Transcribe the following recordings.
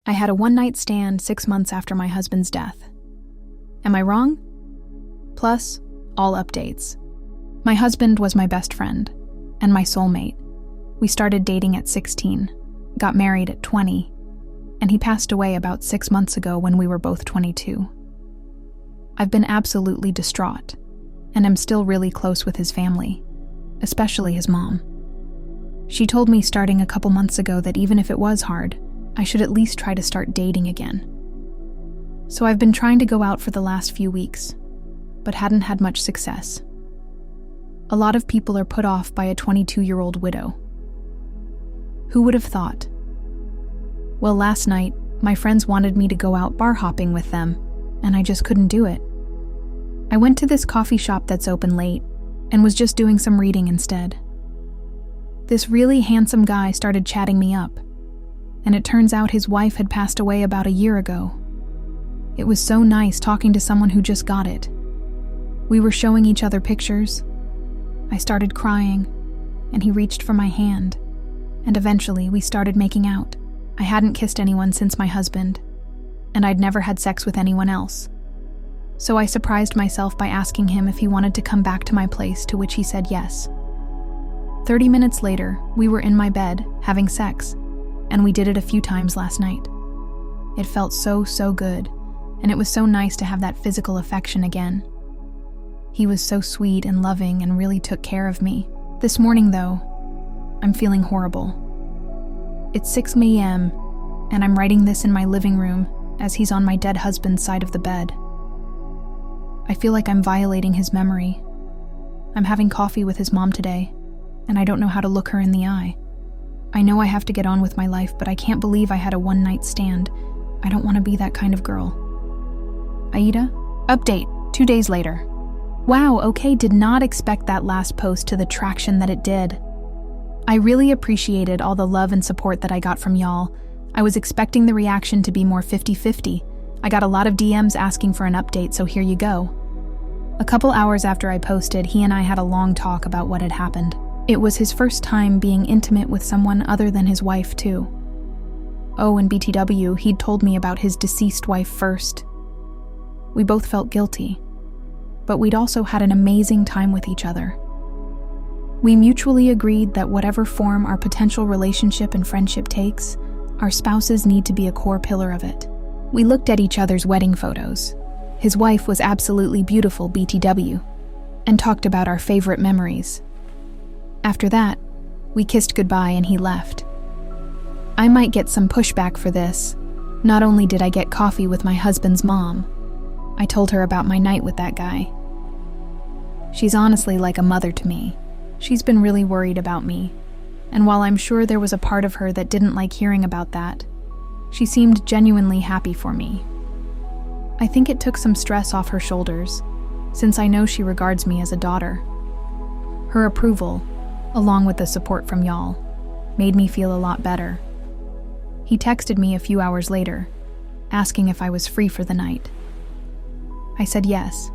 I had a one-night stand 6 months after my husband's death. Am I wrong? Plus, all updates. My husband was my best friend and my soulmate. We started dating at 16, got married at 20, and he passed away about 6 months ago when we were both 22. I've been absolutely distraught, and am still really close with his family, especially his mom. She told me starting a couple months ago that even if it was hard, I should at least try to start dating again. So I've been trying to go out for the last few weeks, but hadn't had much success. A lot of people are put off by a 22-year-old widow. Who would have thought? Well, last night, my friends wanted me to go out bar hopping with them, and I just couldn't do it. I went to this coffee shop that's open late, and was just doing some reading instead. This really handsome guy started chatting me up, and it turns out his wife had passed away about a year ago. It was so nice talking to someone who just got it. We were showing each other pictures. I started crying, and he reached for my hand, and eventually we started making out. I hadn't kissed anyone since my husband, and I'd never had sex with anyone else. So I surprised myself by asking him if he wanted to come back to my place, to which he said yes. 30 minutes later, we were in my bed, having sex, and we did it a few times last night. It felt so good, and it was so nice to have that physical affection again. He was so sweet and loving and really took care of me. This morning, though, I'm feeling horrible. It's 6 a.m., and I'm writing this in my living room as he's on my dead husband's side of the bed. I feel like I'm violating his memory. I'm having coffee with his mom today, and I don't know how to look her in the eye. I know I have to get on with my life, but I can't believe I had a one-night stand. I don't want to be that kind of girl. AITAH? Update, 2 days later. Wow, okay, did not expect that last post to the traction that it did. I really appreciated all the love and support that I got from y'all. I was expecting the reaction to be more 50-50. I got a lot of DMs asking for an update, so here you go. A couple hours after I posted, he and I had a long talk about what had happened. It was his first time being intimate with someone other than his wife, too. Oh, and BTW, he'd told me about his deceased wife first. We both felt guilty, but we'd also had an amazing time with each other. We mutually agreed that whatever form our potential relationship and friendship takes, our spouses need to be a core pillar of it. We looked at each other's wedding photos. His wife was absolutely beautiful, BTW, and talked about our favorite memories. After that, we kissed goodbye and he left. I might get some pushback for this. Not only did I get coffee with my husband's mom, I told her about my night with that guy. She's honestly like a mother to me. She's been really worried about me, and while I'm sure there was a part of her that didn't like hearing about that, she seemed genuinely happy for me. I think it took some stress off her shoulders, since I know she regards me as a daughter. Her approval, along with the support from y'all, made me feel a lot better. He texted me a few hours later, asking if I was free for the night. I said yes,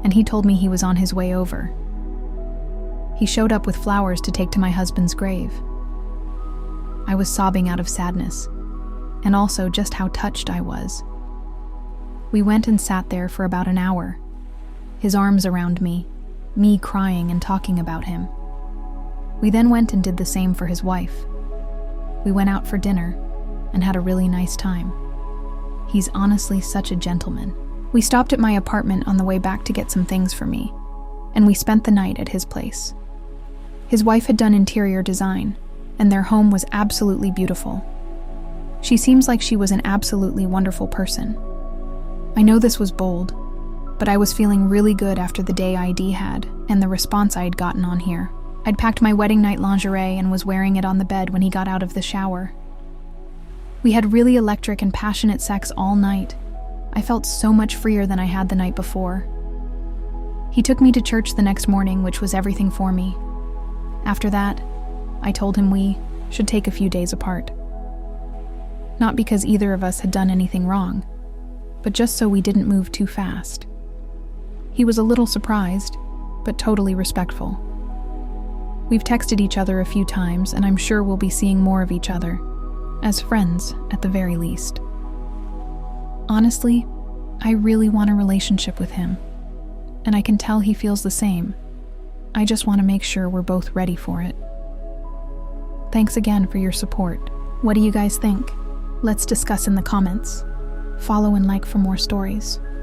and he told me he was on his way over. He showed up with flowers to take to my husband's grave. I was sobbing out of sadness, and also just how touched I was. We went and sat there for about an hour, his arms around me crying and talking about him. We then went and did the same for his wife. We went out for dinner and had a really nice time. He's honestly such a gentleman. We stopped at my apartment on the way back to get some things for me, and we spent the night at his place. His wife had done interior design, and their home was absolutely beautiful. She seems like she was an absolutely wonderful person. I know this was bold, but I was feeling really good after the day ID had and the response I'd gotten on here. I'd packed my wedding night lingerie and was wearing it on the bed when he got out of the shower. We had really electric and passionate sex all night. I felt so much freer than I had the night before. He took me to church the next morning, which was everything for me. After that, I told him we should take a few days apart. Not because either of us had done anything wrong, but just so we didn't move too fast. He was a little surprised, but totally respectful. We've texted each other a few times, and I'm sure we'll be seeing more of each other. as friends at the very least. Honestly, I really want a relationship with him, and I can tell he feels the same. I just want to make sure we're both ready for it. Thanks again for your support. What do you guys think? Let's discuss in the comments. Follow and like for more stories.